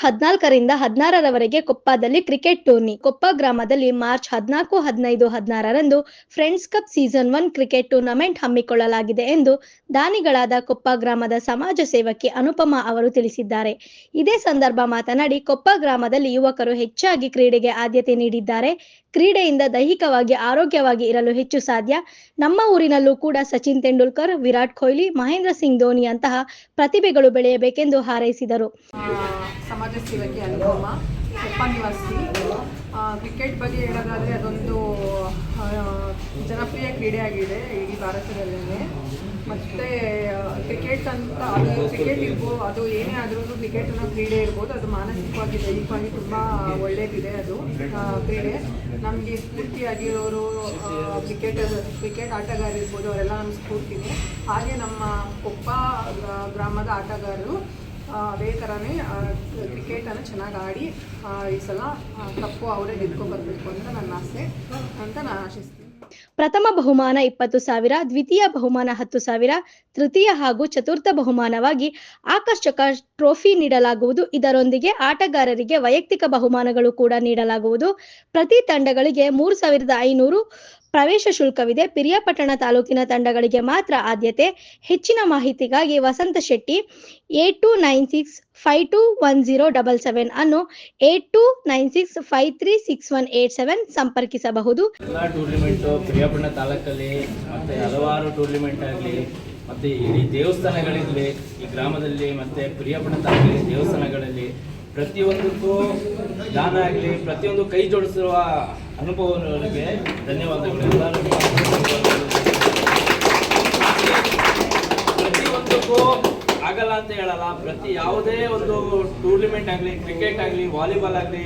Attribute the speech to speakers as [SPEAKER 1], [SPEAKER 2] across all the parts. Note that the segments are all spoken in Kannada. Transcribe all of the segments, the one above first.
[SPEAKER 1] 14ರಿಂದ 16ರವರೆಗೆ ಕೊಪ್ಪದಲ್ಲಿ ಕ್ರಿಕೆಟ್ ಟೂರ್ನಿ. ಕೊಪ್ಪ ಗ್ರಾಮದಲ್ಲಿ ಮಾರ್ಚ್ 14, 15, 16ರಂದು friends cup season 1 cricket tournament ಹಮ್ಮಿಕೊಳ್ಳಲಾಗಿದೆ ಎಂದು ದಾನಿಗಳಾದ ಕೊಪ್ಪ ಗ್ರಾಮದ ಸಮಾಜ ಸೇವಕಿ ಅನುಪಮಾ ಅವರು ತಿಳಿಸಿದ್ದಾರೆ. ಇದೇ ಸಂದರ್ಭ ಮಾತನಾಡಿ, ಕೊಪ್ಪ ಗ್ರಾಮದಲ್ಲಿ ಯುವಕರು ಹೆಚ್ಚಾಗಿ ಕ್ರೀಡೆಗೆ ಆದ್ಯತೆ ನೀಡಿದ್ದಾರೆ. ಕ್ರೀಡೆಯಿಂದ ದೈಹಿಕವಾಗಿ ಆರೋಗ್ಯವಾಗಿ ಇರಲು ಹೆಚ್ಚು ಸಾಧ್ಯ. ನಮ್ಮ ಊರಿನಲ್ಲೂ ಕೂಡ ಸಚಿನ್ ತೆಂಡೂಲ್ಕರ್, ವಿರಾಟ್ ಕೊಹ್ಲಿ, ಮಹೇಂದ್ರ ಸಿಂಗ್ ಧೋನಿ ಅಂತಹ ಪ್ರತಿಭೆಗಳು ಬೆಳೆಯಬೇಕೆಂದು ಹಾರೈಸಿದರು.
[SPEAKER 2] ಸಮಾಜ ಸೇವಕಿ ಅನುಪಮಾ, ಕೊಪ್ಪ ನಿವಾಸಿ. ಕ್ರಿಕೆಟ್ ಬಗ್ಗೆ ಹೇಳೋದಾದರೆ ಅದೊಂದು ಜನಪ್ರಿಯ ಕ್ರೀಡೆ ಆಗಿದೆ ಇಡೀ ಭಾರತದಲ್ಲೇ. ಮತ್ತು ಕ್ರಿಕೆಟ್ ಅಂತ ಅದು ಕ್ರಿಕೆಟ್ ಇರ್ಬೋದು, ಅದು ಏನೇ ಆದರೂ ಕ್ರಿಕೆಟ್ ಅನ್ನೋ ಕ್ರೀಡೆ ಇರ್ಬೋದು, ಅದು ಮಾನಸಿಕವಾಗಿ ದೈಹಿಕವಾಗಿ ತುಂಬ ಒಳ್ಳೆಯದಿದೆ. ಅದು ಕ್ರೀಡೆ ನಮಗೆ ಸ್ಫೂರ್ತಿಯಾಗಿರೋರು ಕ್ರಿಕೆಟ್ ಆಟಗಾರರಿರ್ಬೋದು, ಅವರೆಲ್ಲ ನಮ್ಗೆ ಸ್ಫೂರ್ತಿನೇ. ಹಾಗೆ ನಮ್ಮ ಕೊಪ್ಪ ಗ್ರಾಮದ ಆಟಗಾರರು ಅದೇ ಥರನೇ ಕ್ರಿಕೆಟನ್ನು ಚೆನ್ನಾಗಿ ಆಡಿ ಈ ಸಲ ಕಪ್ಪು ಅವರೇ ಗೆದ್ಕೊಬರ್ಬೇಕು ಅಂತ ನನ್ನ ಆಸೆ ಅಂತ ನಾನು ಆಶಿಸ್ತೀನಿ.
[SPEAKER 1] ಪ್ರಥಮ ಬಹುಮಾನ 20,000, ದ್ವಿತೀಯ ಬಹುಮಾನ 10,000, ತೃತೀಯ ಹಾಗೂ ಚತುರ್ಥ ಬಹುಮಾನವಾಗಿ ಆಕರ್ಷಕ ಟ್ರೋಫಿ ನೀಡಲಾಗುವುದು. ಇದರೊಂದಿಗೆ ಆಟಗಾರರಿಗೆ ವೈಯಕ್ತಿಕ ಬಹುಮಾನಗಳು ಕೂಡ ನೀಡಲಾಗುವುದು. ಪ್ರತಿ ತಂಡಗಳಿಗೆ 3,500 ಪ್ರವೇಶ ಶುಲ್ಕವಿದೆ. ಪಿರಿಯಾಪಟ್ಟಣ ತಾಲೂಕಿನ ತಂಡಗಳಿಗೆ ಮಾತ್ರ ಆದ್ಯತೆ. ಹೆಚ್ಚಿನ ಮಾಹಿತಿಗಾಗಿ ವಸಂತ ಶೆಟ್ಟಿ 8296521077 ಅನ್ನು 8296536187 ಸಂಪರ್ಕಿಸಬಹುದು.
[SPEAKER 3] ಎಲ್ಲ ಟೂರ್ನಿಮೆಂಟ್ ಪಿರಿಯಾಪಟ್ಟಣ ತಾಲೂಕಲ್ಲಿ ಮತ್ತೆ ಹಲವಾರು ಟೂರ್ನಿಮೆಂಟ್ ಆಗಲಿ ಮತ್ತೆ ಇಡೀ ದೇವಸ್ಥಾನಗಳಿರಲಿ ಈ ಗ್ರಾಮದಲ್ಲಿ ಮತ್ತೆ ಪಿರಿಯಾಪಟ್ಟಣ ತಾಲೂಕಲ್ಲಿ ದೇವಸ್ಥಾನಗಳಲ್ಲಿ ಪ್ರತಿಯೊಂದಕ್ಕೂ ದಾನ ಆಗಲಿ ಪ್ರತಿಯೊಂದು ಕೈ ಜೋಡಿಸುವ ಅನುಭವಗಳಿಗೆ ಧನ್ಯವಾದಗಳು. ಪ್ರತಿಯೊಂದಕ್ಕೂ ಆಗಲ್ಲ ಅಂತ ಹೇಳಲ್ಲ. ಯಾವುದೇ ಒಂದು ಟೂರ್ನಿಮೆಂಟ್ ಆಗಲಿ, ಕ್ರಿಕೆಟ್ ಆಗಲಿ, ವಾಲಿಬಾಲ್ ಆಗಲಿ,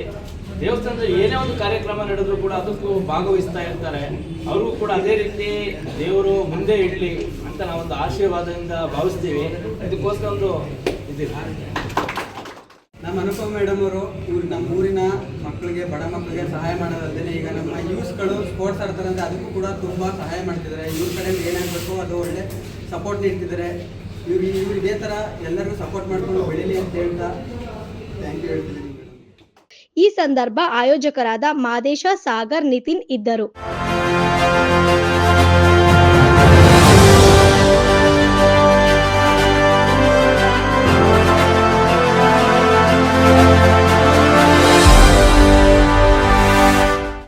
[SPEAKER 3] ದೇವಸ್ಥಾನದಲ್ಲಿ ಏನೇ ಒಂದು ಕಾರ್ಯಕ್ರಮ ನಡೆದ್ರು ಕೂಡ ಅದಕ್ಕೂ ಭಾಗವಹಿಸ್ತಾ ಇರ್ತಾರೆ. ಅವ್ರಿಗೂ ಕೂಡ ಅದೇ ರೀತಿ ದೇವರು ಮುಂದೆ ಇಡಲಿ ಅಂತ ನಾವೊಂದು ಆಶೀರ್ವಾದದಿಂದ ಭಾವಿಸ್ತೀವಿ. ಇದಕ್ಕೋಸ್ಕರ ಒಂದು ಇದಿಲ್ಲ.
[SPEAKER 4] ನಮ್ಮ ಅನುಪಮ ಮೇಡಮ್ ಅವರು ನಮ್ಮ ಊರಿನ ಮಕ್ಕಳಿಗೆ, ಬಡ ಮಕ್ಕಳಿಗೆ ಸಹಾಯ ಮಾಡೋದಲ್ಲದೆ ಈಗ ನಮ್ಮ ಯೂಸ್ಗಳು ಸ್ಪೋರ್ಟ್ಸ್ ಆಡ್ತಾರೆ ಅಂದರೆ ಅದಕ್ಕೂ ಕೂಡ ತುಂಬ ಸಹಾಯ ಮಾಡ್ತಿದ್ದಾರೆ. ಇವ್ರ ಕಡೆಯಲ್ಲಿ ಏನಾಗಬೇಕು ಅದು ಒಳ್ಳೆ ಸಪೋರ್ಟ್ ನೀಡ್ತಿದ್ದಾರೆ. ಇವ್ರು ಇದೇ ಥರ ಎಲ್ಲರಿಗೂ ಸಪೋರ್ಟ್ ಮಾಡ್ಕೊಂಡು ಬೆಳೀಲಿ ಅಂತ ಹೇಳ್ತಾ ಥ್ಯಾಂಕ್ ಯು ಹೇಳ್ತಿದ್ದೀನಿ.
[SPEAKER 1] ಈ ಸಂದರ್ಭ ಆಯೋಜಕರಾದ ಮಾದೇಶ, ಸಾಗರ್, ನಿತಿನ್ ಇದ್ದರು.